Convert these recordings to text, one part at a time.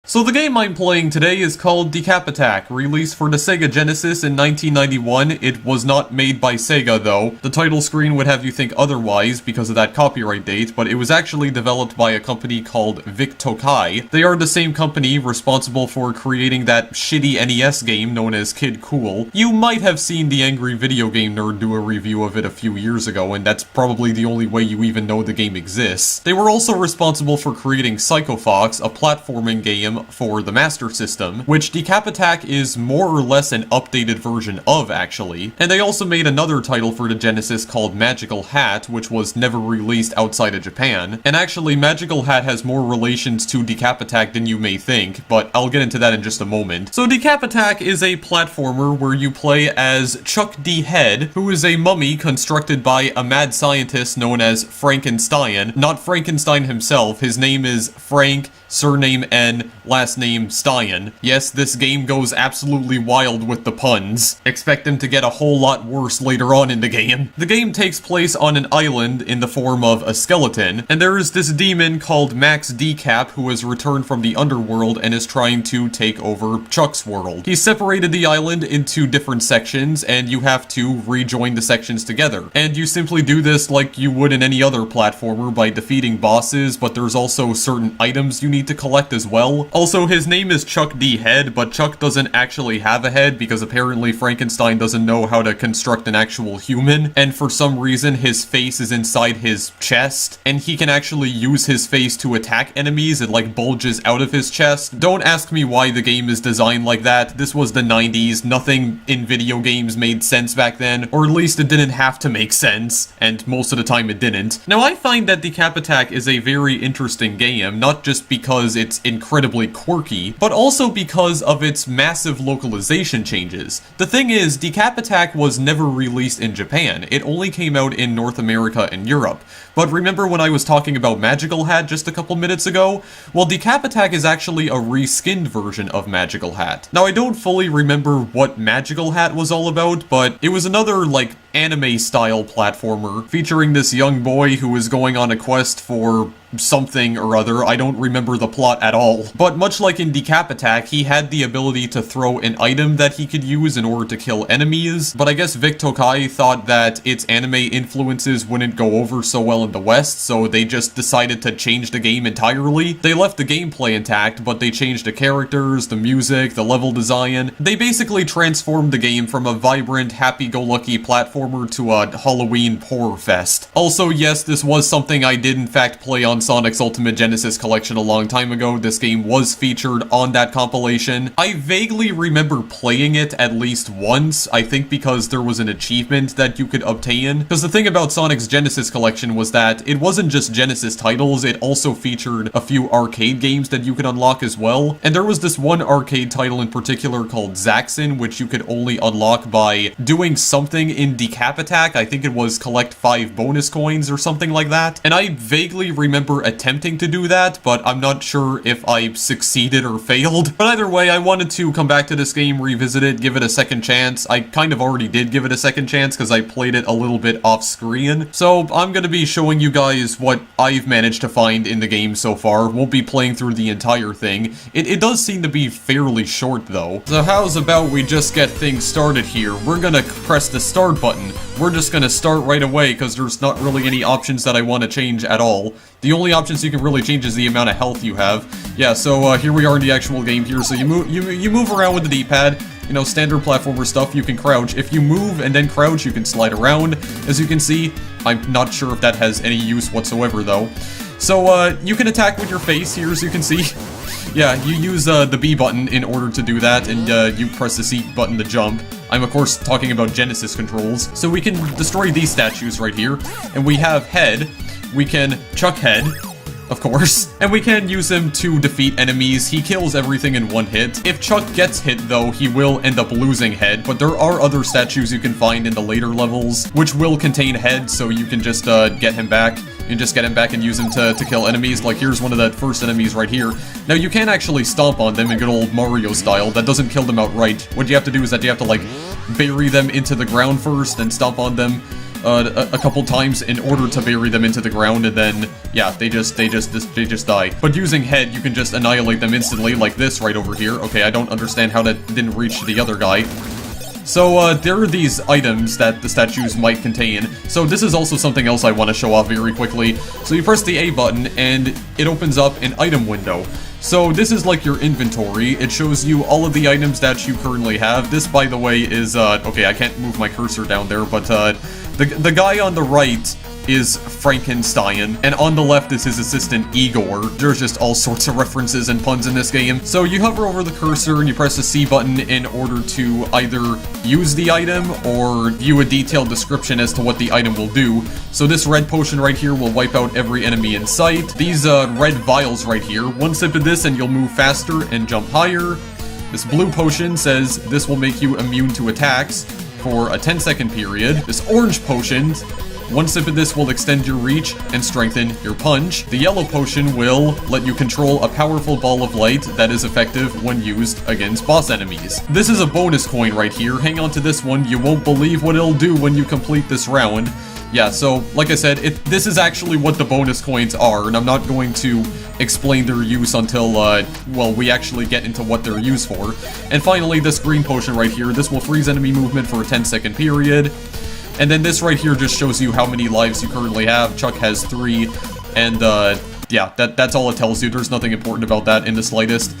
So the game I'm playing today is called Decap Attack, released for the Sega Genesis in 1991. It was not made by Sega though. The title screen would have you think otherwise because of that copyright date, but it was actually developed by a company called Vic Tokai. They are the same company responsible for creating that shitty NES game known as Kid Cool. You might have seen the Angry Video Game Nerd do a review of it a few years ago, and that's probably the only way you even know the game exists. They were also responsible for creating Psycho Fox, a platforming game for the Master System, which Decap Attack is more or less an updated version of, actually. And they also made another title for the Genesis called Magical Hat, which was never released outside of Japan. And actually, Magical Hat has more relations to Decap Attack than you may think, but I'll get into that in just a moment. So Decap Attack is a platformer where you play as Chuck D. Head, who is a mummy constructed by a mad scientist known as Frankenstein. Not Frankenstein himself, his name is Frank, surname N, last name Stein. Yes, this game goes absolutely wild with the puns. Expect them to get a whole lot worse later on in the game. The game takes place on an island in the form of a skeleton, and there is this demon called Max Decap who has returned from the underworld and is trying to take over Chuck's world. He's separated the island into different sections, and you have to rejoin the sections together. And you simply do this like you would in any other platformer by defeating bosses, but there's also certain items you need to collect as well. Also, his name is Chuck D. Head, but Chuck doesn't actually have a head because apparently Frankenstein doesn't know how to construct an actual human, and for some reason his face is inside his chest, and he can actually use his face to attack enemies. It like bulges out of his chest. Don't ask me why the game is designed like that. This was the 90s. Nothing in video games made sense back then, or at least it didn't have to make sense, and most of the time it didn't. Now, I find that Decap Attack is a very interesting game, not just because it's incredibly quirky, but also because of its massive localization changes. The thing is, Decap Attack was never released in Japan. It only came out in North America and Europe. But remember when I was talking about Magical Hat just a couple minutes ago? Well, Decap Attack is actually a reskinned version of Magical Hat. Now, I don't fully remember what Magical Hat was all about, but it was another, like, anime-style platformer featuring this young boy who is going on a quest for something or other. I don't remember the plot at all. But much like in Decap Attack, he had the ability to throw an item that he could use in order to kill enemies, but I guess Vic Tokai thought that its anime influences wouldn't go over so well in the West, so they just decided to change the game entirely. They left the gameplay intact, but they changed the characters, the music, the level design. They basically transformed the game from a vibrant, happy-go-lucky platformer to a Halloween horror fest. Also, yes, this was something I did in fact play on Sonic's Ultimate Genesis collection a long time ago. This game was featured on that compilation. I vaguely remember playing it at least once, I think because there was an achievement that you could obtain. Because the thing about Sonic's Genesis collection was that it wasn't just Genesis titles, it also featured a few arcade games that you could unlock as well. And there was this one arcade title in particular called Zaxxon, which you could only unlock by doing something in Decap Attack. I think it was collect 5 bonus coins or something like that. And I vaguely remember attempting to do that, but I'm not sure if I succeeded or failed. But either way, I wanted to come back to this game, revisit it, give it a second chance. I kind of already did give it a second chance because I played it a little bit off screen. So I'm going to be showing you guys what I've managed to find in the game so far. Won't be playing through the entire thing. It does seem to be fairly short though. So how's about we just get things started here? We're gonna press the start button. We're just gonna start right away because there's not really any options that I want to change at all. The only options you can really change is the amount of health you have. Yeah, so here we are in the actual game here. So you move around with the D-pad. You know, standard platformer stuff. You can crouch. If you move and then crouch, you can slide around. As you can see, I'm not sure if that has any use whatsoever though. So you can attack with your face here, as you can see. Yeah, you use the B button in order to do that, and you press the C button to jump. I'm of course talking about Genesis controls. So we can destroy these statues right here, and we have Head. We can chuck Head, of course, and we can use him to defeat enemies. He kills everything in one hit. If Chuck gets hit though, he will end up losing Head, but there are other statues you can find in the later levels, which will contain Head, so you can just get him back. You can just get him back and use him to kill enemies. Like, here's one of the first enemies right here. Now, you can actually stomp on them in good old Mario style. That doesn't kill them outright. What you have to do is that you have to, like, bury them into the ground first and stomp on them. a couple times in order to bury them into the ground, and then, yeah, they just die. But using head, you can just annihilate them instantly, like this right over here. Okay, I don't understand how that didn't reach the other guy. So, there are these items that the statues might contain. So this is also something else I want to show off very quickly. So you press the A button, and it opens up an item window. So this is like your inventory. It shows you all of the items that you currently have. This, by the way, is, okay, I can't move my cursor down there, but, the guy on the right is Frankenstein, and on the left is his assistant Igor. There's just all sorts of references and puns in this game. So you hover over the cursor and you press the C button in order to either use the item or view a detailed description as to what the item will do. So this red potion right here will wipe out every enemy in sight. These red vials right here, one sip of this and you'll move faster and jump higher. This blue potion says this will make you immune to attacks for a 10-second period. This orange potion, one sip of this will extend your reach and strengthen your punch. The yellow potion will let you control a powerful ball of light that is effective when used against boss enemies. This is a bonus coin right here. Hang on to this one. You won't believe what it'll do when you complete this round. Yeah, so, like I said, this is actually what the bonus coins are, and I'm not going to explain their use until, well, we actually get into what they're used for. And finally, this green potion right here, this will freeze enemy movement for a 10-second period. And then this right here just shows you how many lives you currently have. Chuck has 3, and, yeah, that's all it tells you. There's nothing important about that in the slightest.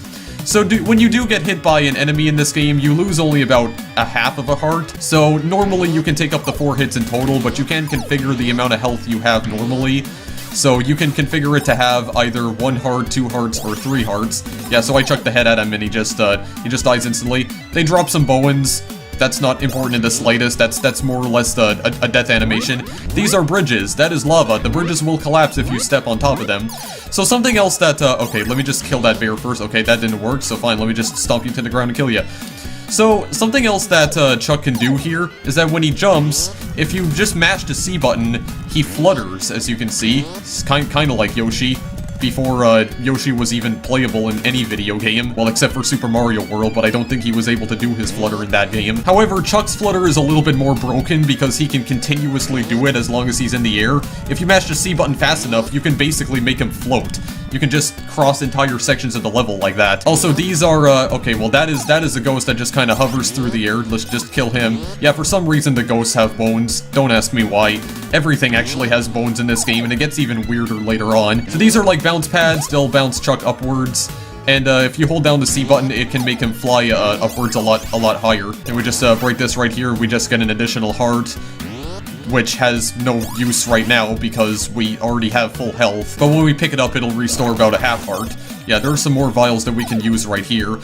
So when you do get hit by an enemy in this game, you lose only about a half of a heart. So normally you can take up the 4 hits in total, but you can configure the amount of health you have normally. So you can configure it to have either 1 heart, 2 hearts, or 3 hearts. Yeah, so I chucked the head at him and he just dies instantly. They drop some bones. That's not important in the slightest. That's more or less a death animation. These are bridges. That is lava. The bridges will collapse if you step on top of them. So something else that, okay, let me just kill that bear first. Okay, that didn't work, so fine, let me just stomp you to the ground and kill you. So, something else that Chuck can do here is that when he jumps, if you just mash the C button, he flutters, as you can see. It's kind of like Yoshi. Before Yoshi was even playable in any video game, well, except for Super Mario World, but I don't think he was able to do his flutter in that game. However, Chuck's flutter is a little bit more broken because he can continuously do it as long as he's in the air. If you mash the C button fast enough, you can basically make him float. You can just cross entire sections of the level like that. Also, these are, okay, well, that is a ghost that just kind of hovers through the air. Let's just kill him. Yeah, for some reason, the ghosts have bones. Don't ask me why. Everything actually has bones in this game, and it gets even weirder later on. So these are like bounce pads. They'll bounce Chuck upwards. And if you hold down the C button, it can make him fly upwards a lot higher. And we just break this right here. We just get an additional heart, which has no use right now because we already have full health. But when we pick it up, it'll restore about a half heart. Yeah, there are some more vials that we can use right here.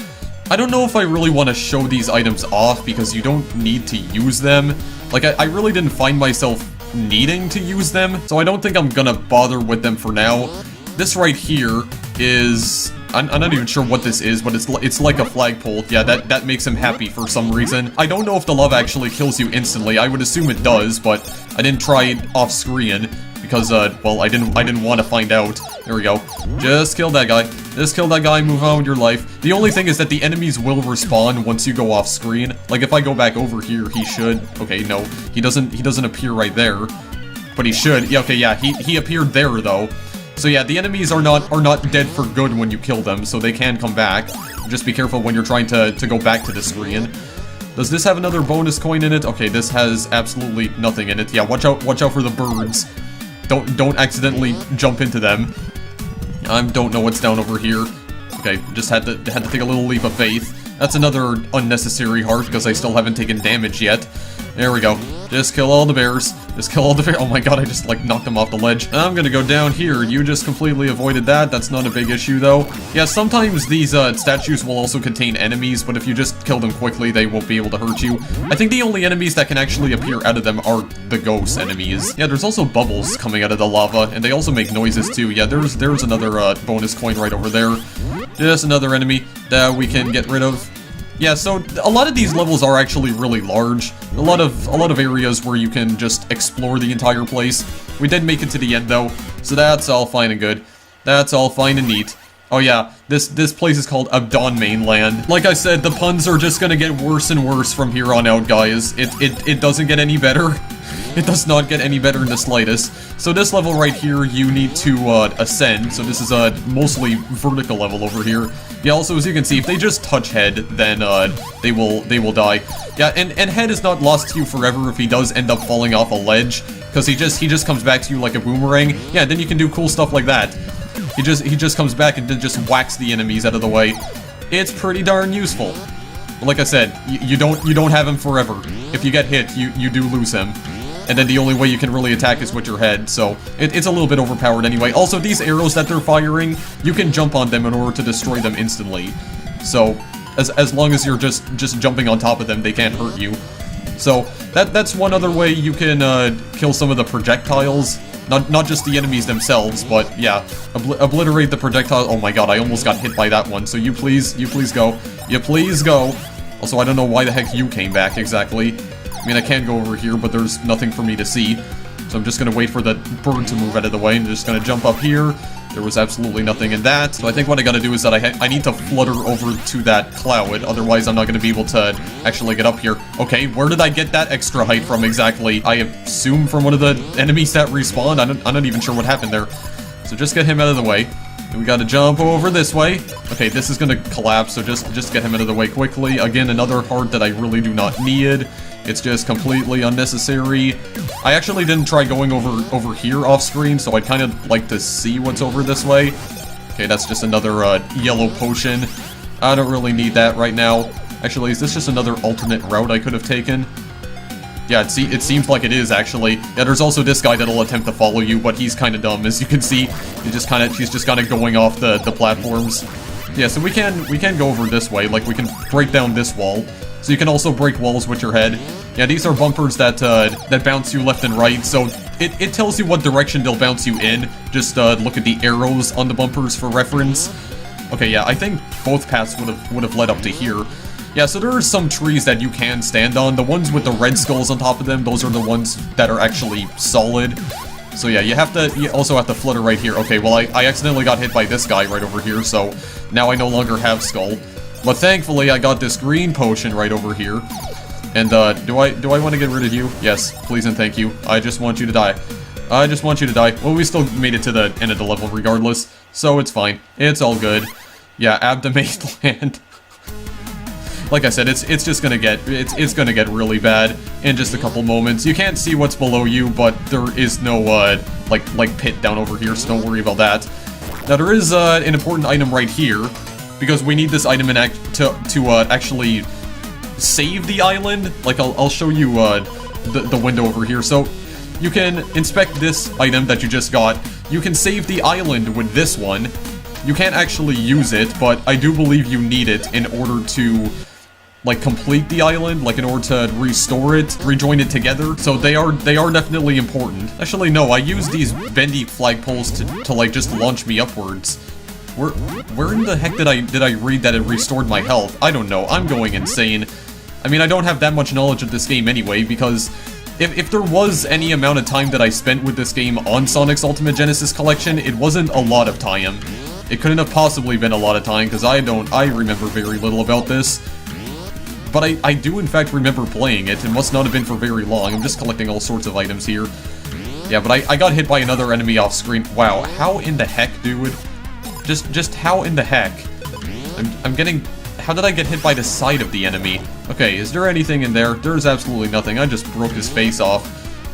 I don't know if I really want to show these items off because you don't need to use them. Like, I really didn't find myself needing to use them, so I don't think I'm gonna bother with them for now. This right here is... I'm not even sure what this is, but it's like a flagpole. Yeah, that makes him happy for some reason. I don't know if the love actually kills you instantly. I would assume it does, but I didn't try it off screen because, well, I didn't want to find out. There we go. Just kill that guy. Just kill that guy and move on with your life. The only thing is that the enemies will respawn once you go off screen. Like, if I go back over here, he should. Okay, no, he doesn't appear right there, but he should. Yeah, okay, yeah, he appeared there though. So yeah, the enemies are not dead for good when you kill them, so they can come back. Just be careful when you're trying to go back to the screen. Does this have another bonus coin in it? Okay, this has absolutely nothing in it. Yeah, watch out for the birds. Don't accidentally jump into them. I don't know what's down over here. Okay, just had to take a little leap of faith. That's another unnecessary heart because I still haven't taken damage yet. There we go. Just kill all the bears. Just kill all the bears. Oh my god, I just, like, knocked them off the ledge. I'm gonna go down here. You just completely avoided that. That's not a big issue, though. Yeah, sometimes these statues will also contain enemies, but if you just kill them quickly, they won't be able to hurt you. I think the only enemies that can actually appear out of them are the ghost enemies. Yeah, there's also bubbles coming out of the lava, and they also make noises, too. Yeah, there's another bonus coin right over there. Just another enemy that we can get rid of. Yeah, so a lot of these levels are actually really large. A lot of areas where you can just explore the entire place. We did make it to the end though, so that's all fine and good. That's all fine and neat. Oh yeah, this place is called Abdon Mainland. Like I said, the puns are just gonna get worse and worse from here on out, guys. It doesn't get any better. It does not get any better in the slightest. So this level right here, you need to ascend. So this is a mostly vertical level over here. Yeah, also as you can see, if they just touch head, then they will die. Yeah, and head is not lost to you forever if he does end up falling off a ledge, because he just comes back to you like a boomerang. Yeah, then you can do cool stuff like that. He just comes back and then just whacks the enemies out of the way. It's pretty darn useful. But like I said, you don't have him forever. If you get hit, you do lose him. And then the only way you can really attack is with your head, so it's a little bit overpowered anyway. Also, these arrows that they're firing, you can jump on them in order to destroy them instantly. So, as long as you're just jumping on top of them, they can't hurt you. So, that's one other way you can kill some of the projectiles. Not just the enemies themselves, but yeah, obliterate the projectile. Oh my god, I almost got hit by that one, so you please go. You please go. Also, I don't know why the heck you came back exactly. I mean, I can go over here, but there's nothing for me to see. So I'm just gonna wait for the bird to move out of the way, and just gonna jump up here. There was absolutely nothing in that. So I think what I gotta do is that I need to flutter over to that cloud, otherwise I'm not gonna be able to actually get up here. Okay, where did I get that extra height from exactly? I assume from one of the enemies that respawned. I'm not even sure what happened there. So just get him out of the way. And we gotta jump over this way. Okay, this is gonna collapse, so just get him out of the way quickly. Again, another heart that I really do not need. It's just completely unnecessary. I actually didn't try going over here off screen, so I'd kind of like to see what's over this way. Okay, that's just another yellow potion. I don't really need that right now. Actually, is this just another alternate route I could have taken? Yeah, it seems like it is, actually. Yeah, there's also this guy that'll attempt to follow you, but he's kind of dumb. As you can see, he's just kind of going off the platforms. Yeah, so we can go over this way. Like, we can break down this wall. So you can also break walls with your head. Yeah, these are bumpers that that bounce you left and right, so it tells you what direction they'll bounce you in. Just look at the arrows on the bumpers for reference. Okay, yeah, I think both paths would have led up to here. Yeah, so there are some trees that you can stand on. The ones with the red skulls on top of them, those are the ones that are actually solid. So yeah, you also have to flutter right here. Okay, well I accidentally got hit by this guy right over here, so now I no longer have skull. But thankfully, I got this green potion right over here. And, do I want to get rid of you? Yes, please and thank you. I just want you to die. I just want you to die. Well, we still made it to the end of the level regardless, so it's fine. It's all good. Yeah, abdomen land. Like I said, it's just gonna get, it's gonna get really bad in just a couple moments. You can't see what's below you, but there is no, like pit down over here, so don't worry about that. Now, there is, an important item right here, because we need this item to actually save the island. Like, I'll show you the window over here. So you can inspect this item that you just got. You can save the island with this one. You can't actually use it, but I do believe you need it in order to, like, complete the island, like in order to restore it, rejoin it together. So they are definitely important. Actually, no, I use these bendy flagpoles to like just launch me upwards. Where in the heck did I read that it restored my health? I don't know. I'm going insane. I mean, I don't have that much knowledge of this game anyway, because if there was any amount of time that I spent with this game on Sonic's Ultimate Genesis Collection, it wasn't a lot of time. It couldn't have possibly been a lot of time, because I remember very little about this. But I do in fact remember playing it. It must not have been for very long. I'm just collecting all sorts of items here. Yeah, but I got hit by another enemy off screen. Wow, how in the heck, dude? Just how in the heck? I'm getting... How did I get hit by the side of the enemy? Okay, is there anything in there? There's absolutely nothing. I just broke his face off.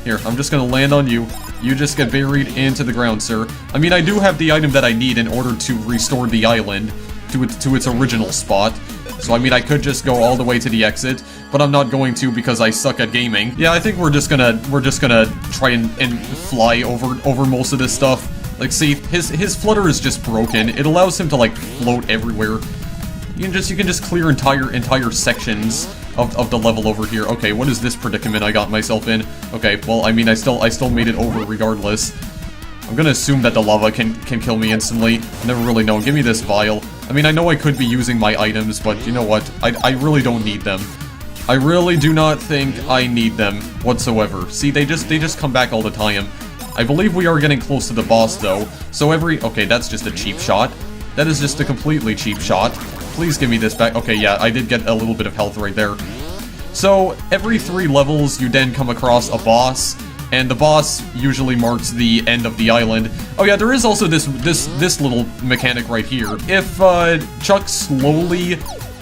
Here, I'm just gonna land on you. You just get buried into the ground, sir. I mean, I do have the item that I need in order to restore the island to its original spot. So, I mean, I could just go all the way to the exit, but I'm not going to because I suck at gaming. Yeah, I think we're just gonna try and fly over most of this stuff. Like, see, his flutter is just broken. It allows him to, like, float everywhere. You can just clear entire sections of the level over here. Okay, what is this predicament I got myself in? Okay, well, I mean, I still made it over regardless. I'm gonna assume that the lava can kill me instantly. Never really know. Give me this vial. I mean, I know I could be using my items, but you know what? I really don't need them. I really do not think I need them whatsoever. See, they just come back all the time. I believe we are getting close to the boss, though. So okay, that's just a cheap shot. That is just a completely cheap shot. Please give me this back. Okay, yeah, I did get a little bit of health right there. So, every 3 levels, you then come across a boss. And the boss usually marks the end of the island. Oh yeah, there is also this little mechanic right here. If Chuck slowly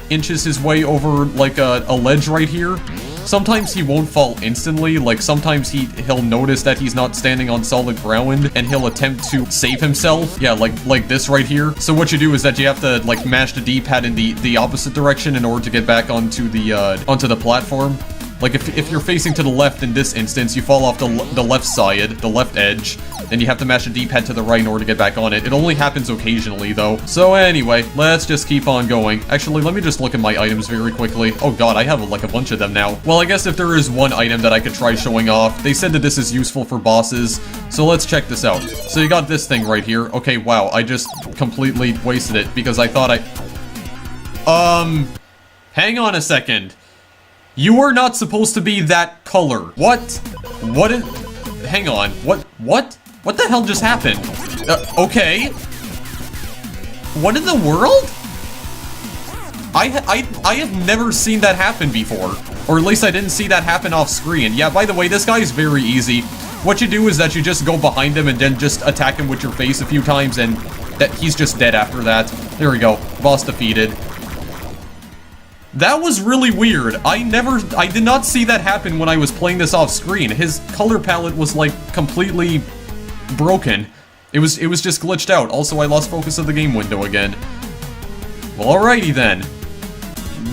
inches his way over like a ledge right here, sometimes he won't fall instantly. Like sometimes he'll notice that he's not standing on solid ground and he'll attempt to save himself. Yeah, like this right here. So what you do is that you have to like mash the D-pad in the opposite direction in order to get back onto the platform. Like, if you're facing to the left in this instance, you fall off the left side, the left edge, then you have to mash the D-pad to the right in order to get back on it. It only happens occasionally, though. So anyway, let's just keep on going. Actually, let me just look at my items very quickly. Oh god, I have, like, a bunch of them now. Well, I guess if there is one item that I could try showing off, they said that this is useful for bosses, so let's check this out. So you got this thing right here. Okay, wow, I just completely wasted it because I thought hang on a second. You are not supposed to be that color. What? Hang on. What the hell just happened? Okay. What in the world? I have never seen that happen before. Or at least I didn't see that happen off screen. Yeah, by the way, this guy is very easy. What you do is that you just go behind him and then just attack him with your face a few times and that he's just dead after that. There we go. Boss defeated. That was really weird. I did not see that happen when I was playing this off screen. His color palette was like completely broken. It was just glitched out. Also, I lost focus of the game window again. Well, alrighty then.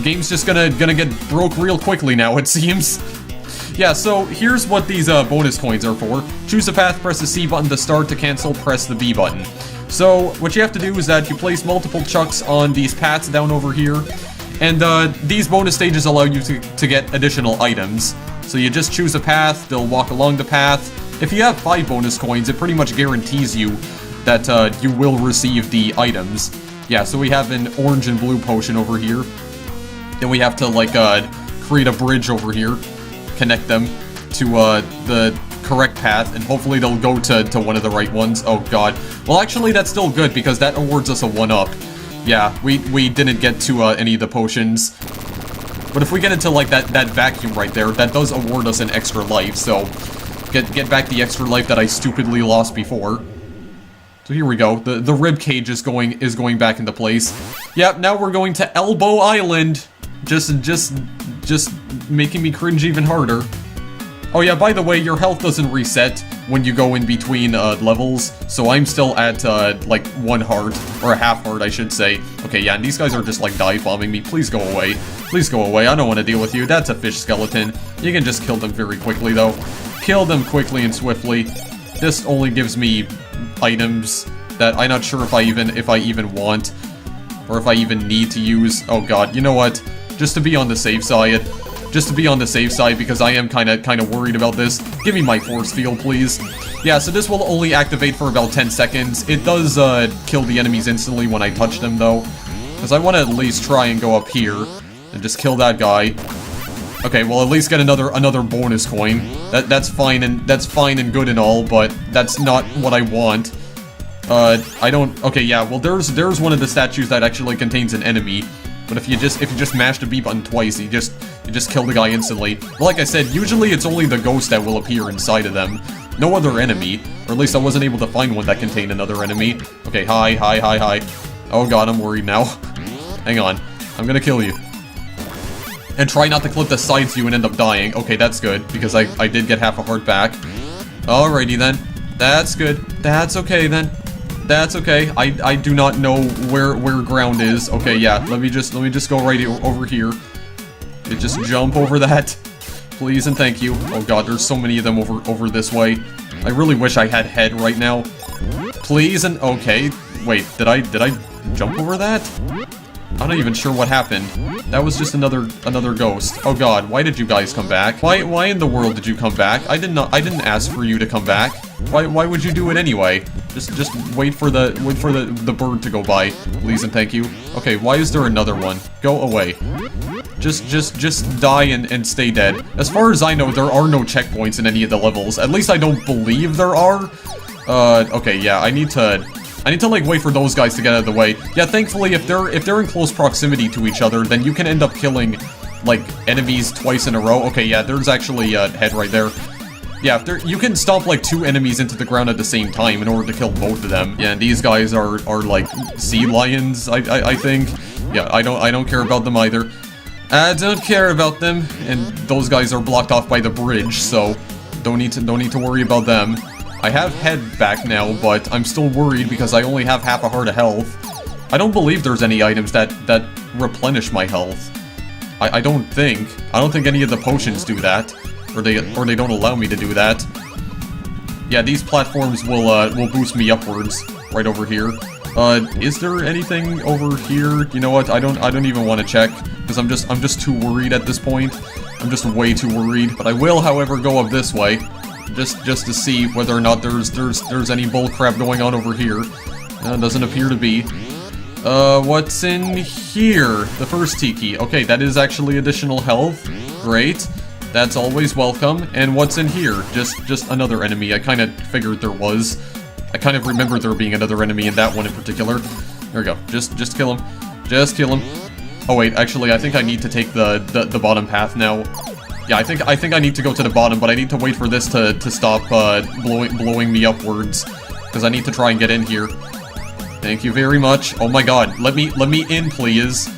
Game's just gonna get broke real quickly now, it seems. Yeah, so here's what these bonus coins are for. Choose a path, press the C button to start. To cancel, press the B button. So what you have to do is that you place multiple chucks on these paths down over here. And these bonus stages allow you to get additional items. So you just choose a path, they'll walk along the path. If you have 5 bonus coins, it pretty much guarantees you that you will receive the items. Yeah, so we have an orange and blue potion over here. Then we have to, like, create a bridge over here. Connect them to the correct path, and hopefully they'll go to one of the right ones. Oh god. Well, actually, that's still good, because that awards us a 1-up. Yeah, we didn't get to any of the potions. But if we get into, like, that vacuum right there, that does award us an extra life, so get back the extra life that I stupidly lost before. So here we go. The rib cage is going back into place. Yep, now we're going to Elbow Island. Just making me cringe even harder. Oh yeah, by the way, your health doesn't reset when you go in between levels, so I'm still at like 1 heart, or a half heart I should say. Okay, yeah, and these guys are just like dive bombing me. Please go away. Please go away. I don't want to deal with you. That's a fish skeleton. You can just kill them very quickly though. Kill them quickly and swiftly. This only gives me items that I'm not sure if I even want, or if I even need to use. Oh god, you know what? Just to be on the safe side. Just to be on the safe side, because I am kind of worried about this. Give me my force field, please. Yeah, so this will only activate for about 10 seconds. It does kill the enemies instantly when I touch them, though. Because I want to at least try and go up here and just kill that guy. Okay, well, at least get another bonus coin. That's fine and good and all, but that's not what I want. I don't. Okay, yeah. Well, there's one of the statues that actually contains an enemy. But if you just mash the B button twice, you just kill the guy instantly. Like I said, usually it's only the ghost that will appear inside of them. No other enemy. Or at least I wasn't able to find one that contained another enemy. Okay, hi. Oh god, I'm worried now. Hang on. I'm gonna kill you. And try not to clip the sides you and end up dying. Okay, that's good, because I did get half a heart back. Alrighty then. That's good. That's okay then. That's okay. I do not know where ground is. Okay, yeah. Let me just go right over here. Just jump over that. Please and thank you. Oh god, there's so many of them over this way. I really wish I had head right now. Please and okay. Wait, did I jump over that? I'm not even sure what happened. That was just another ghost. Oh god, why did you guys come back? Why in the world did you come back? I didn't ask for you to come back. Why would you do it anyway? Just wait for the bird to go by. Please and thank you. Okay, why is there another one? Go away. Just die and stay dead. As far as I know, there are no checkpoints in any of the levels. At least I don't believe there are. Okay, yeah, I need to like wait for those guys to get out of the way. Yeah, thankfully if they're in close proximity to each other, then you can end up killing like enemies twice in a row. Okay, yeah, there's actually a head right there. Yeah, you can stomp like 2 enemies into the ground at the same time in order to kill both of them. Yeah, and these guys are like sea lions, I think. Yeah, I don't care about them either. I don't care about them, and those guys are blocked off by the bridge, so don't need to worry about them. I have head back now, but I'm still worried because I only have half a heart of health. I don't believe there's any items that replenish my health. I don't think any of the potions do that, or they don't allow me to do that. Yeah, these platforms will boost me upwards right over here. Is there anything over here? You know what? I don't even want to check because I'm just too worried at this point. I'm just way too worried. But I will, however, go up this way just to see whether or not there's any bullcrap going on over here. Doesn't appear to be. What's in here? The first tiki. Okay, that is actually additional health. Great. That's always welcome. And what's in here? Just another enemy. I kind of figured there was. I kind of remember there being another enemy in that one in particular. There we go. Just kill him. Just kill him. Oh wait, actually I think I need to take the bottom path now. Yeah, I think I need to go to the bottom, but I need to wait for this to stop blowing me upwards. Because I need to try and get in here. Thank you very much. Oh my god, let me in, please.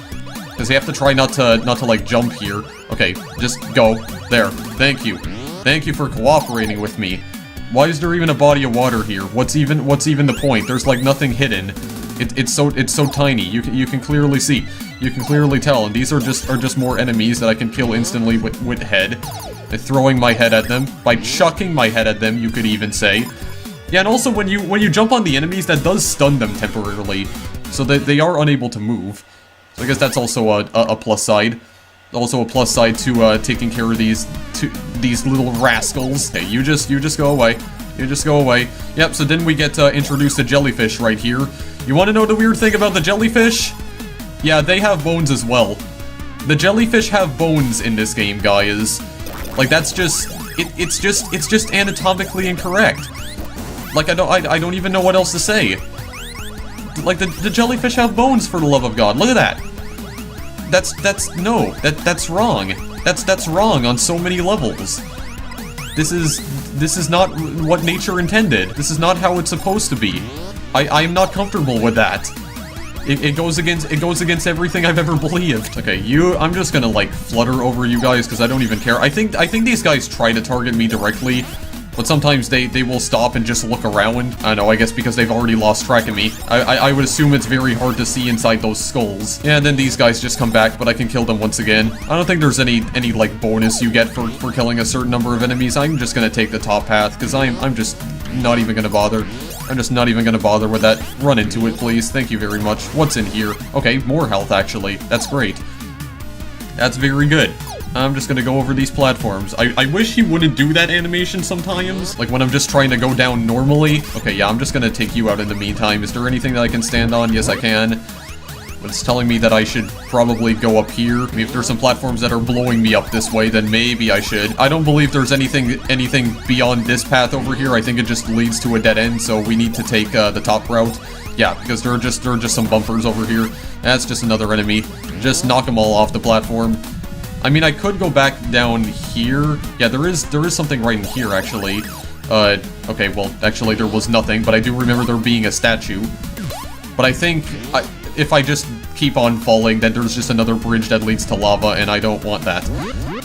Because you have to try not to like jump here. Okay, just go. There. Thank you. Thank you for cooperating with me. Why is there even a body of water here? What's even the point? There's like nothing hidden. It's so tiny. You can clearly see. You can clearly tell, and these are just more enemies that I can kill instantly with head. By throwing my head at them. By chucking my head at them, you could even say. Yeah, and also when you jump on the enemies, that does stun them temporarily. So that they are unable to move. So I guess that's also a plus side. Also a plus side to taking care of these little rascals. Hey, you just go away. You just go away. Yep, so then we get introduced to jellyfish right here. You want to know the weird thing about the jellyfish? Yeah, they have bones as well. The jellyfish have bones in this game, guys. Like, that's just... It's just anatomically incorrect. Like, I don't even know what else to say. Like, the jellyfish have bones, for the love of God. Look at that. That's wrong. That's wrong on so many levels. This is not what nature intended. This is not how it's supposed to be. I'm not comfortable with that. It goes against everything I've ever believed. Okay, I'm just gonna like flutter over you guys because I don't even care. I think these guys try to target me directly, but sometimes they will stop and just look around. I don't know, I guess because they've already lost track of me. I would assume it's very hard to see inside those skulls. Yeah, and then these guys just come back, but I can kill them once again. I don't think there's any like bonus you get for killing a certain number of enemies. I'm just gonna take the top path because I'm just not even gonna bother. I'm just not even gonna bother with that. Run into it, please. Thank you very much. What's in here? Okay, more health, actually. That's great. That's very good. I'm just gonna go over these platforms. I wish he wouldn't do that animation sometimes. Like, when I'm just trying to go down normally. Okay, yeah, I'm just gonna take you out in the meantime. Is there anything that I can stand on? Yes, I can. But it's telling me that I should probably go up here. I mean, if there's some platforms that are blowing me up this way, then maybe I should. I don't believe there's anything beyond this path over here. I think it just leads to a dead end, so we need to take the top route. Yeah, because there are just some bumpers over here. That's just another enemy. Just knock them all off the platform. I mean, I could go back down here. Yeah, there is something right in here, actually. Okay, well, actually, there was nothing, but I do remember there being a statue. But I think... if I just keep on falling, then there's just another bridge that leads to lava, and I don't want that.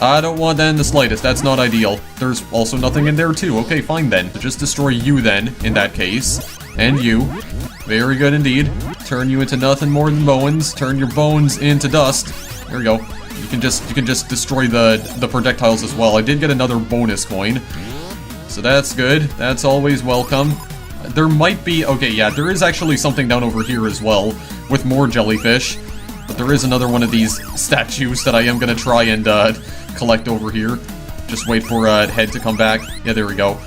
I don't want that in the slightest. That's not ideal. There's also nothing in there, too. Okay, fine, then. Just destroy you, then, in that case. And you. Very good indeed. Turn you into nothing more than bones. Turn your bones into dust. There we go. You can just destroy the projectiles as well. I did get another bonus coin. So that's good. That's always welcome. There might be... Okay, yeah, there is actually something down over here as well, with more jellyfish. But there is another one of these statues that I am gonna try and collect over here. Just wait for head to come back. Yeah, there we go.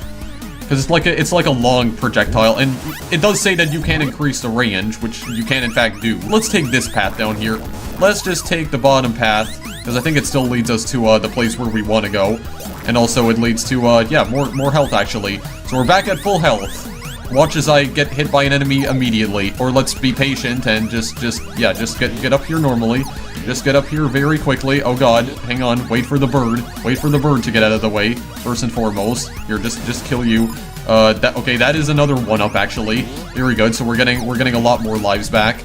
Because it's like a long projectile, and it does say that you can increase the range, which you can in fact do. Let's take this path down here. Let's just take the bottom path, because I think it still leads us to the place where we want to go. And also it leads to, yeah, more health actually. So we're back at full health. Watch as I get hit by an enemy immediately. Or let's be patient and just get up here normally. Just get up here very quickly. Oh god, hang on, wait for the bird. Wait for the bird to get out of the way, first and foremost. Here, just kill you. Okay, that is another one-up, actually. Very good, so we're getting a lot more lives back.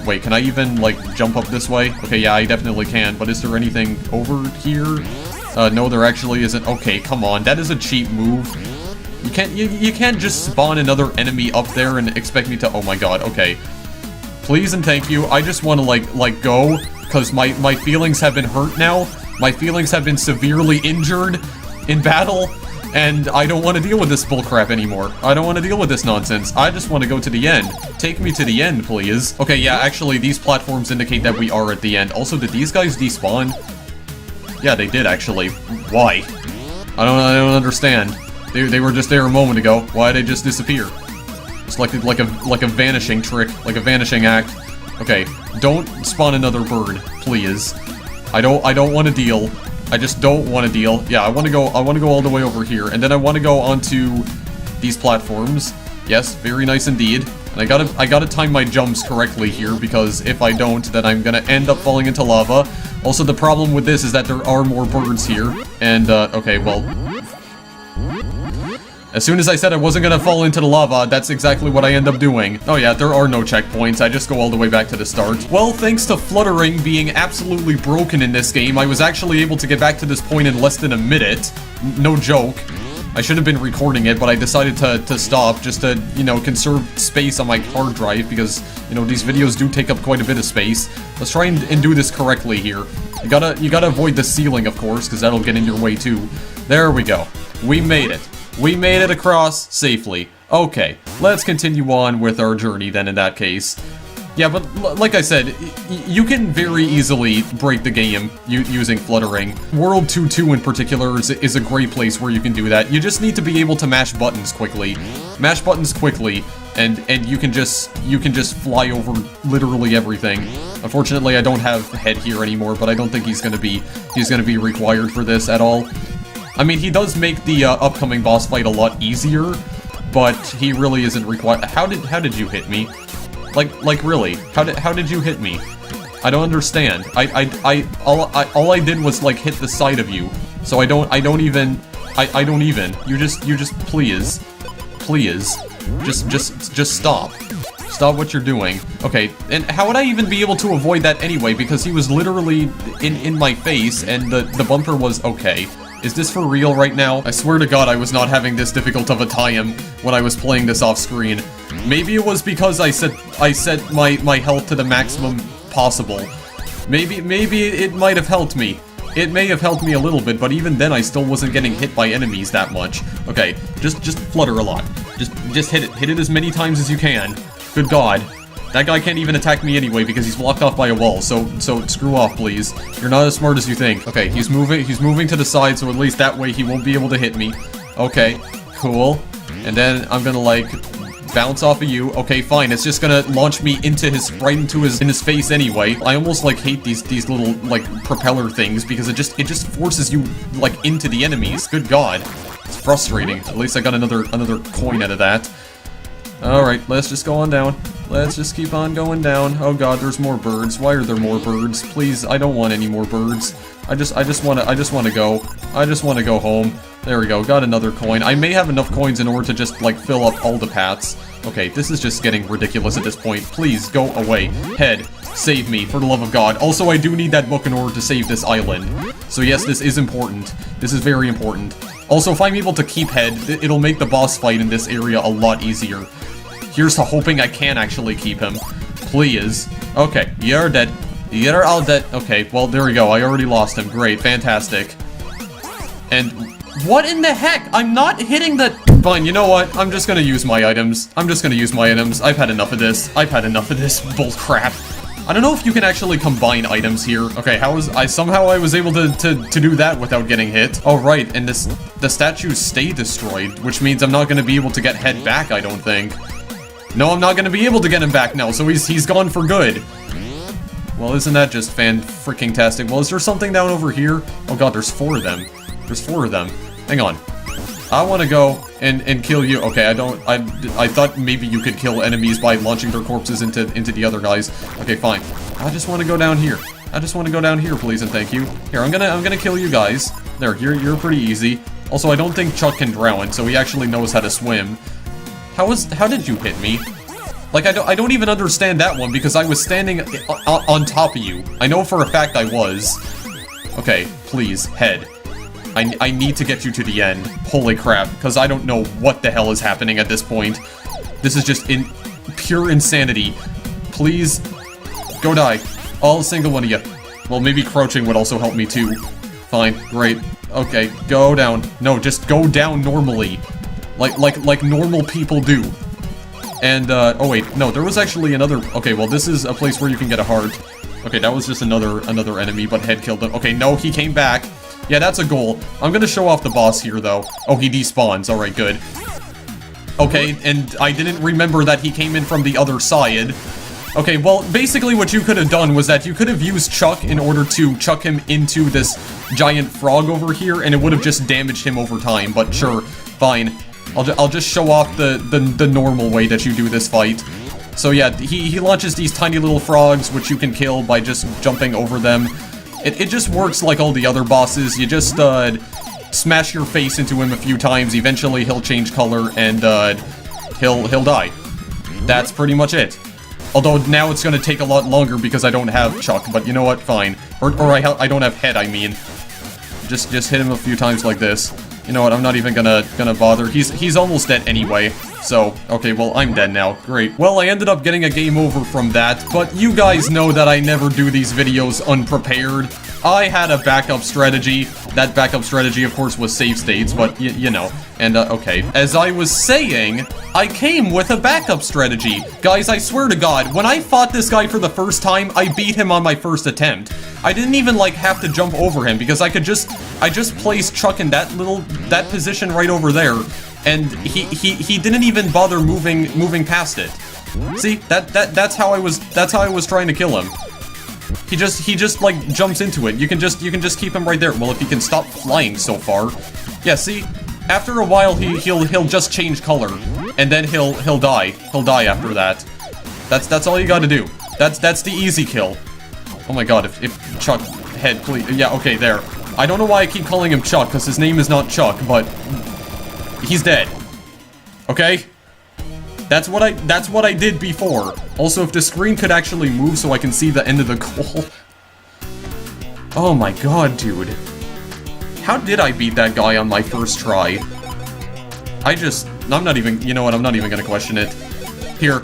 Wait, can I even, like, jump up this way? Okay, yeah, I definitely can, but is there anything over here? No, there actually isn't. Okay, come on, that is a cheap move. You can't just spawn another enemy up there and expect me to— oh my god, okay. Please and thank you, I just want to, like, go, because my feelings have been hurt now. My feelings have been severely injured in battle, and I don't want to deal with this bullcrap anymore. I don't want to deal with this nonsense. I just want to go to the end. Take me to the end, please. Okay, yeah, actually, these platforms indicate that we are at the end. Also, did these guys despawn? Yeah, they did, actually. Why? I don't understand. They were just there a moment ago. Why did they just disappear? It's like a vanishing trick, like a vanishing act. Okay, don't spawn another bird, please. I don't want to deal. I just don't want to deal. Yeah, I want to go all the way over here, and then I want to go onto these platforms. Yes, very nice indeed. And I gotta time my jumps correctly here, because if I don't, then I'm gonna end up falling into lava. Also, the problem with this is that there are more birds here, and okay, well, as soon as I said I wasn't gonna fall into the lava, that's exactly what I end up doing. Oh yeah, there are no checkpoints, I just go all the way back to the start. Well, thanks to fluttering being absolutely broken in this game, I was actually able to get back to this point in less than a minute. No joke. I should have been recording it, but I decided to stop just to, you know, conserve space on my hard drive, because, you know, these videos do take up quite a bit of space. Let's try and do this correctly here. You gotta avoid the ceiling, of course, because that'll get in your way too. There we go. We made it. We made it across safely. Okay, let's continue on with our journey then in that case. Yeah, but like I said, you can very easily break the game using fluttering. World 2.2 in particular is a great place where you can do that. You just need to be able to mash buttons quickly. Mash buttons quickly, and you can just fly over literally everything. Unfortunately, I don't have Head here anymore, but I don't think he's gonna be required for this at all. I mean, he does make the upcoming boss fight a lot easier, but he really isn't required. How did you hit me? Like really? How did you hit me? I don't understand. All I did was like hit the side of you. So I don't even. You just please just stop. Stop what you're doing. Okay, and how would I even be able to avoid that anyway? Because he was literally in my face, and the bumper was okay. Is this for real right now? I swear to God I was not having this difficult of a time when I was playing this off screen. Maybe it was because I set my health to the maximum possible. Maybe it might have helped me. It may have helped me a little bit, but even then I still wasn't getting hit by enemies that much. Okay, just flutter a lot. Just hit it. Hit it as many times as you can. Good God. That guy can't even attack me anyway because he's blocked off by a wall, so screw off, please. You're not as smart as you think. Okay, he's moving to the side, so at least that way he won't be able to hit me. Okay, cool. And then I'm gonna, like, bounce off of you. Okay, fine, it's just gonna launch me into right into his face anyway. I almost, like, hate these little, like, propeller things because it just forces you, like, into the enemies. Good God. It's frustrating. At least I got another coin out of that. Alright, let's just go on down. Let's just keep on going down. Oh God, there's more birds. Why are there more birds? Please, I don't want any more birds. I just wanna go. I just wanna go home. There we go, got another coin. I may have enough coins in order to just, like, fill up all the paths. Okay, this is just getting ridiculous at this point. Please, go away. Head, save me, for the love of God. Also, I do need that book in order to save this island. So yes, this is important. This is very important. Also, if I'm able to keep Head, it'll make the boss fight in this area a lot easier. Here's to hoping I can actually keep him. Please. Okay, you're dead. You're all dead. Okay, well, there we go. I already lost him. Great, fantastic. And what in the heck? I'm not hitting the... Fine, you know what? I'm just gonna use my items. I've had enough of this. Bull crap. I don't know if you can actually combine items here. Okay, somehow I was able to do that without getting hit. Oh, right, and the statues stay destroyed, which means I'm not gonna be able to get Head back, I don't think. No, I'm not gonna be able to get him back now, so he's gone for good. Well, isn't that just fan-freaking-tastic? Well, is there something down over here? Oh God, there's 4 of them. There's 4 of them. Hang on. I want to go and kill you. Okay, I thought maybe you could kill enemies by launching their corpses into the other guys. Okay, fine. I just want to go down here. I just want to go down here, please and thank you. Here, I'm gonna kill you guys. There, you're pretty easy. Also, I don't think Chuck can drown, so he actually knows how to swim. How did you hit me? Like, I don't even understand that one, because I was standing on top of you. I know for a fact I was. Okay, please, head. I need to get you to the end. Holy crap, because I don't know what the hell is happening at this point. This is just pure insanity. Please, go die. All single one of you. Well, maybe crouching would also help me too. Fine, great. Okay, go down. No, just go down normally. Like normal people do. And, oh wait, no, there was actually another... Okay, well, this is a place where you can get a heart. Okay, that was just another enemy, but Head killed him. Okay, no, he came back. Yeah, that's a goal. I'm gonna show off the boss here, though. Oh, he despawns. Alright, good. Okay, and I didn't remember that he came in from the other side. Okay, well, basically what you could have done was that you could have used Chuck in order to chuck him into this giant frog over here, and it would have just damaged him over time, but sure, fine. I'll just show off the normal way that you do this fight. So yeah, he launches these tiny little frogs, which you can kill by just jumping over them. It just works like all the other bosses. You just, smash your face into him a few times, eventually he'll change color, and, he'll die. That's pretty much it. Although now it's gonna take a lot longer because I don't have Chuck, but you know what, fine. Or I don't have Head, I mean. Just hit him a few times like this. You know what, I'm not even gonna bother. He's almost dead anyway. So, okay, well, I'm dead now. Great. Well, I ended up getting a game over from that, but you guys know that I never do these videos unprepared. I had a backup strategy. That backup strategy, of course, was save states, but you know. And, okay. As I was saying, I came with a backup strategy. Guys, I swear to God, when I fought this guy for the first time, I beat him on my first attempt. I didn't even, like, have to jump over him, because I just placed Chuck in that position right over there, and he didn't even bother moving past it. See, that's how I was trying to kill him. He just like jumps into it. You can just keep him right there. Well, if he can stop flying so far. Yeah, see? After a while he'll just change color, and then he'll die. He'll die after that. That's all you gotta do. That's the easy kill. Oh my god, if Chuck Head, please. Yeah, okay, there. I don't know why I keep calling him Chuck, because his name is not Chuck, but he's dead. Okay? That's what I did before. Also, if the screen could actually move so I can see the end of the goal. Oh my god, dude. How did I beat that guy on my first try? I'm not even, you know what, I'm not even gonna question it. Here.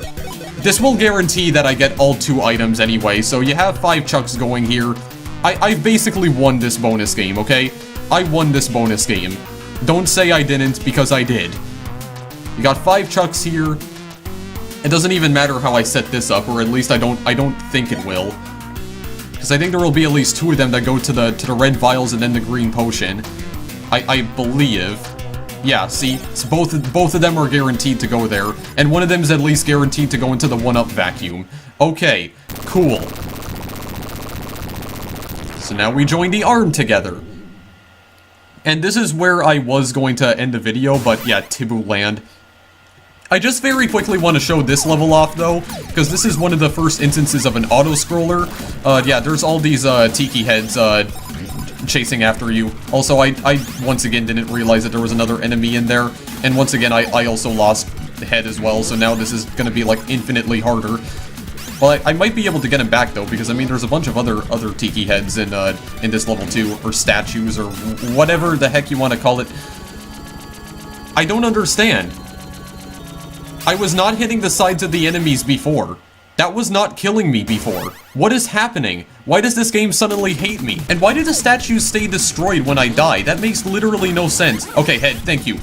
This will guarantee that I get all 2 items anyway, so you have 5 Chucks going here. I basically won this bonus game, okay? I won this bonus game. Don't say I didn't, because I did. You got 5 Chucks here. It doesn't even matter how I set this up, or at least I don't think it will. Because I think there will be at least 2 of them that go to the red vials and then the green potion. I believe. Yeah, see, it's both of them are guaranteed to go there, and one of them is at least guaranteed to go into the 1-up vacuum. Okay, cool. So now we join the arm together. And this is where I was going to end the video, but yeah, Tibu Land. I just very quickly want to show this level off, though, because this is one of the first instances of an auto-scroller. Yeah, there's all these, tiki heads, chasing after you. Also, I once again didn't realize that there was another enemy in there, and once again, I also lost Head as well, so now this is gonna be, like, infinitely harder. Well, I might be able to get him back, though, because, I mean, there's a bunch of other tiki heads in this level, too, or statues, or whatever the heck you want to call it. I don't understand. I was not hitting the sides of the enemies before. That was not killing me before. What is happening? Why does this game suddenly hate me? And why do the statues stay destroyed when I die? That makes literally no sense. Okay, Head, thank you.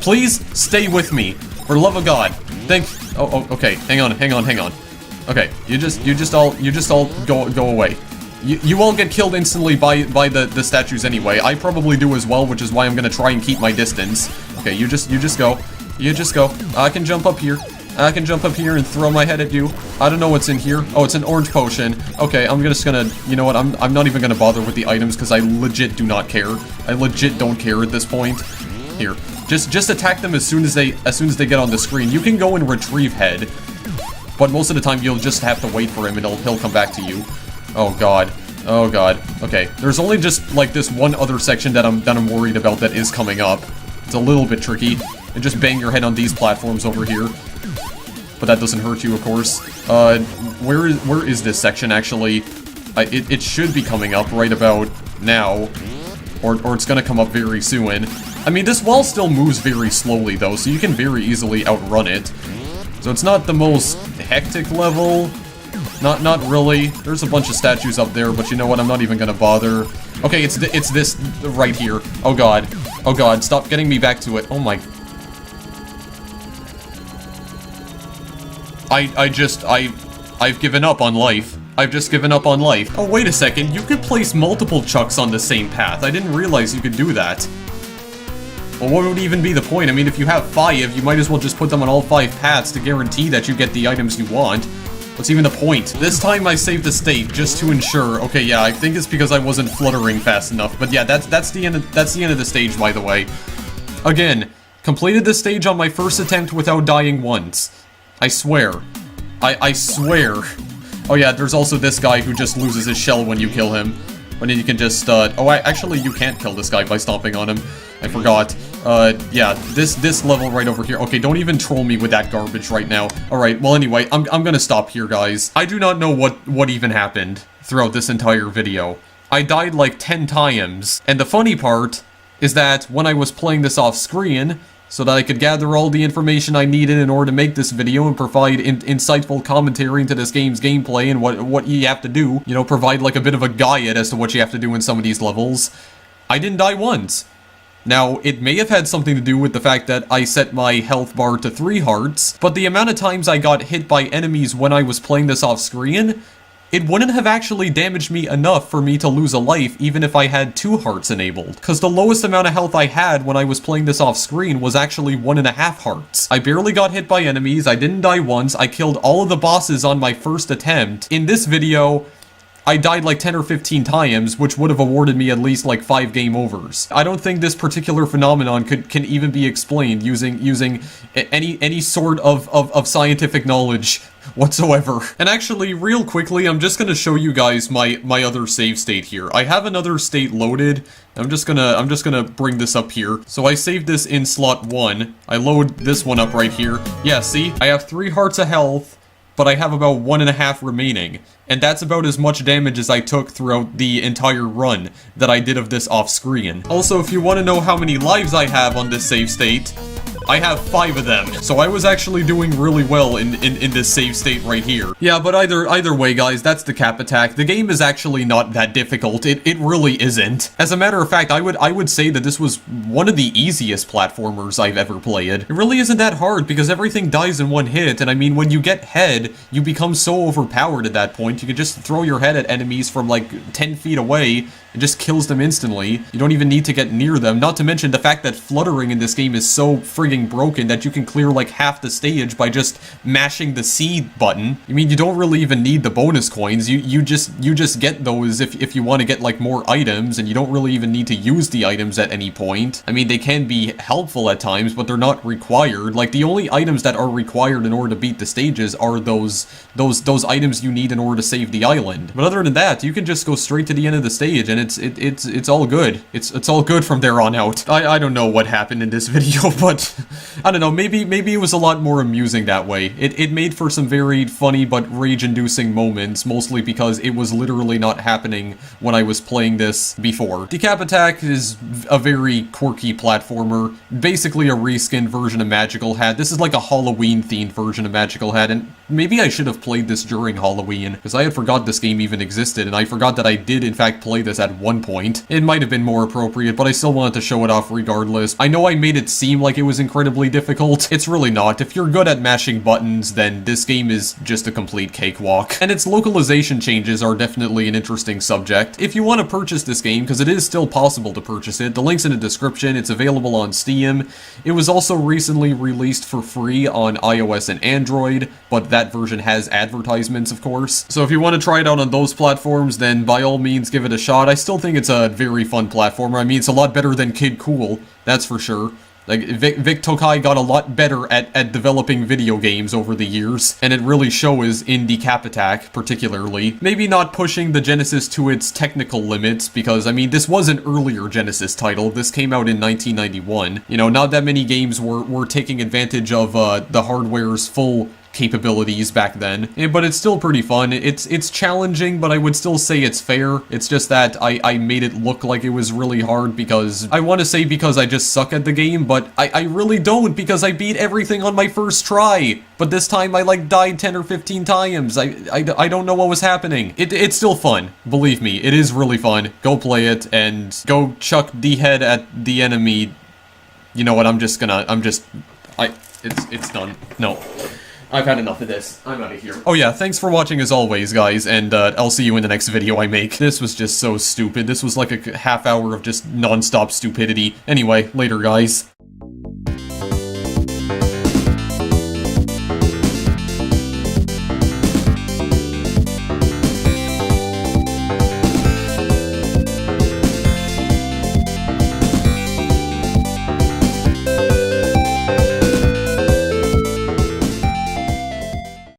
Please stay with me. For love of God. Oh, okay. Hang on. Okay, you just all go away. You all get killed instantly by the statues anyway. I probably do as well, which is why I'm gonna try and keep my distance. Okay, you just go. You just go. I can jump up here. I can jump up here and throw my head at you. I don't know what's in here. Oh, it's an orange potion. Okay, I'm just gonna, you know what, I'm not even gonna bother with the items because I legit do not care. I legit don't care at this point. Here. Just attack them as soon as they get on the screen. You can go and retrieve head, but most of the time you'll just have to wait for him and he'll come back to you. Oh god. Oh god. Okay, there's only just like this one other section that I'm worried about that is coming up. It's a little bit tricky. And just bang your head on these platforms over here. But that doesn't hurt you, of course. Where is this section actually? It should be coming up right about now. Or it's gonna come up very soon. I mean, this wall still moves very slowly though, so you can very easily outrun it. So it's not the most hectic level. Not really. There's a bunch of statues up there, but you know what? I'm not even gonna bother. Okay, it's this right here. Oh god. Oh god, stop getting me back to it. Oh my... I've given up on life. I've just given up on life. Oh, wait a second. You could place multiple chucks on the same path. I didn't realize you could do that. Well, what would even be the point? I mean, if you have 5, you might as well just put them on all 5 paths to guarantee that you get the items you want. What's even the point? This time I saved the state just to ensure. Okay, yeah, I think it's because I wasn't fluttering fast enough. But yeah, that's the end of the stage, by the way. Again, completed the stage on my first attempt without dying once. I swear. I swear. Oh yeah, there's also this guy who just loses his shell when you kill him. But then you can just, actually you can't kill this guy by stomping on him. I forgot. Yeah, this level right over here. Okay, don't even troll me with that garbage right now. Alright, well anyway, I'm gonna stop here, guys. I do not know what even happened throughout this entire video. I died like 10 times. And the funny part is that when I was playing this off screen, so that I could gather all the information I needed in order to make this video and provide insightful commentary into this game's gameplay and what you have to do. You know, provide like a bit of a guide as to what you have to do in some of these levels. I didn't die once. Now, it may have had something to do with the fact that I set my health bar to 3 hearts, but the amount of times I got hit by enemies when I was playing this off screen, it wouldn't have actually damaged me enough for me to lose a life even if I had 2 hearts enabled. Because the lowest amount of health I had when I was playing this off screen was actually 1.5 hearts. I barely got hit by enemies, I didn't die once, I killed all of the bosses on my first attempt. In this video, I died like 10 or 15 times, which would have awarded me at least like 5 game overs. I don't think this particular phenomenon can even be explained using any sort of scientific knowledge whatsoever. And actually, real quickly, I'm just gonna show you guys my other save state here. I have another state loaded. I'm just gonna bring this up here. So I saved this in slot 1. I load this one up right here. Yeah, see? I have 3 hearts of health, but I have about 1.5 remaining. And that's about as much damage as I took throughout the entire run that I did of this off screen. Also, if you want to know how many lives I have on this save state, I have 5 of them. So I was actually doing really well in this save state right here. Yeah, but either way, guys, that's Decap Attack. The game is actually not that difficult. It really isn't. As a matter of fact, I would say that this was one of the easiest platformers I've ever played. It really isn't that hard because everything dies in one hit, and I mean, when you get head, you become so overpowered at that point. You can just throw your head at enemies from like 10 feet away. It just kills them instantly. You don't even need to get near them. Not to mention the fact that fluttering in this game is so frigging broken that you can clear like half the stage by just mashing the C button. I mean, you don't really even need the bonus coins. You just get those if you want to get like more items, and you don't really even need to use the items at any point. I mean, they can be helpful at times, but they're not required. Like, the only items that are required in order to beat the stages are those items you need in order to save the island. But other than that, you can just go straight to the end of the stage, and it's all good. It's all good from there on out. I don't know what happened in this video, but I don't know, maybe it was a lot more amusing that way. It made for some very funny but rage-inducing moments, mostly because it was literally not happening when I was playing this before. Decap Attack is a very quirky platformer, basically a reskinned version of Magical Hat. This is like a Halloween-themed version of Magical Hat, and maybe I should have played this during Halloween, because I had forgot this game even existed, and I forgot that I did in fact play this at one point. It might have been more appropriate, but I still wanted to show it off regardless. I know I made it seem like it was incredibly difficult. It's really not. If you're good at mashing buttons, then this game is just a complete cakewalk. And its localization changes are definitely an interesting subject. If you want to purchase this game, because it is still possible to purchase it, the link's in the description. It's available on Steam. It was also recently released for free on iOS and Android, but that version has advertisements, of course. So if you want to try it out on those platforms, then by all means give it a shot. I still think it's a very fun platformer. I mean, it's a lot better than Kid Cool, that's for sure. Like, Vic Tokai got a lot better at developing video games over the years, and it really shows in Decap Attack, particularly. Maybe not pushing the Genesis to its technical limits, because, I mean, this was an earlier Genesis title. This came out in 1991. You know, not that many games were taking advantage of the hardware's full capabilities back then, but it's still pretty fun. It's challenging, but I would still say it's fair. It's just that I made it look like it was really hard because I want to say because I just suck at the game, but I really don't, because I beat everything on my first try. But this time I like died 10 or 15 times. I don't know what was happening. It's still fun. Believe me, it is really fun. Go play it and go chuck D-head at the enemy. You know what? It's done. No. I've had enough of this. I'm out of here. Oh yeah, thanks for watching as always, guys, and I'll see you in the next video I make. This was just so stupid. This was like a half hour of just non-stop stupidity. Anyway, later, guys.